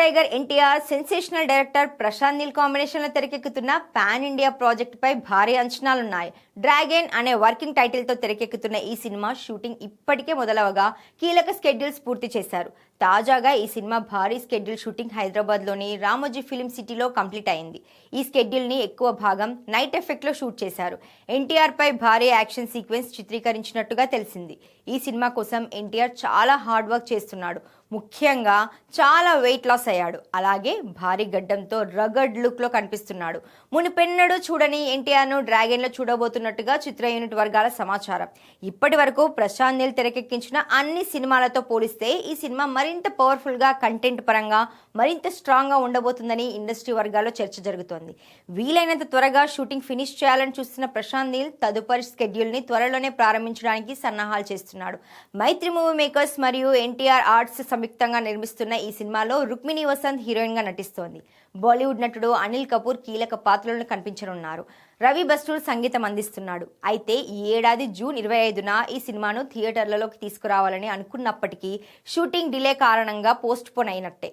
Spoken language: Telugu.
Tiger NTR, sensational director Prashanth Neel కాంబినేషన్లో తెరకెక్కుతున్న పాన్ ఇండియా ప్రాజెక్టుపై భారీ అంచనాలున్నాయి. డ్రాగన్ అనే వర్కింగ్ టైటిల్తో తెరకెక్కుతున్న ఈ సినిమా షూటింగ్ ఇప్పటికే మొదలవగా కీలక స్కెడ్యూల్స్ పూర్తి చేశారు. తాజాగా ఈ సినిమా భారీ స్కెడ్యూల్ షూటింగ్ హైదరాబాద్లోని రామోజీ ఫిల్మ్ సిటీలో కంప్లీట్ అయింది. ఈ స్కెడ్యూల్ని ఎక్కువ భాగం నైట్ ఎఫెక్ట్లో షూట్ చేశారు. ఎన్టీఆర్పై భారీ యాక్షన్ సీక్వెన్స్ చిత్రీకరించినట్టుగా తెలిసింది. ఈ సినిమా కోసం ఎన్టీఆర్ చాలా హార్డ్ వర్క్ చేస్తున్నాడు. ముఖ్యంగా చాలా వెయిట్ లాస్ అయ్యాడు. అలాగే భారీ గడ్డంతో రగడ్ లుక్లో కనిపిస్తున్నాడు. మునిపెన్నడూ చూడని ఎన్టీఆర్ను డ్రాగన్లో చూడబోతున్నట్టుగా చిత్ర యూనిట్ వర్గాల సమాచారం. ఇప్పటి వరకు ప్రశాంత్ నీల్ తెరకెక్కించిన అన్ని సినిమాలతో పోలిస్తే ఈ సినిమా మరింత పవర్ఫుల్గా, కంటెంట్ పరంగా మరింత స్ట్రాంగ్గా ఉండబోతుందని ఇండస్ట్రీ వర్గాల్లో చర్చ జరుగుతోంది. వీలైనంత త్వరగా షూటింగ్ ఫినిష్ చేయాలని చూస్తున్న ప్రశాంత్ నీల్ తదుపరి స్కెడ్యూల్ని త్వరలోనే ప్రారంభించడానికి సన్నాహాలు చేస్తున్నాడు. మైత్రి మూవీ మేకర్స్ మరియు ఎన్టీఆర్ ఆర్ట్స్ సంయుక్తంగా నిర్మిస్తున్న ఈ సినిమాలో రుక్మిణి వసంత్ హీరోయిన్గా నటిస్తోంది. బాలీవుడ్ నటుడు అనిల్ కపూర్ కీలక పాత్రలను కనిపించనున్నారు. రవి బస్రూర్ సంగీతం అందిస్తున్నాడు. అయితే ఈ ఏడాది జూన్ 25న ఈ సినిమాను థియేటర్లలోకి తీసుకురావాలని అనుకున్నప్పటికీ షూటింగ్ డిలే కారణంగా పోస్ట్ పోన్ అయినట్టే.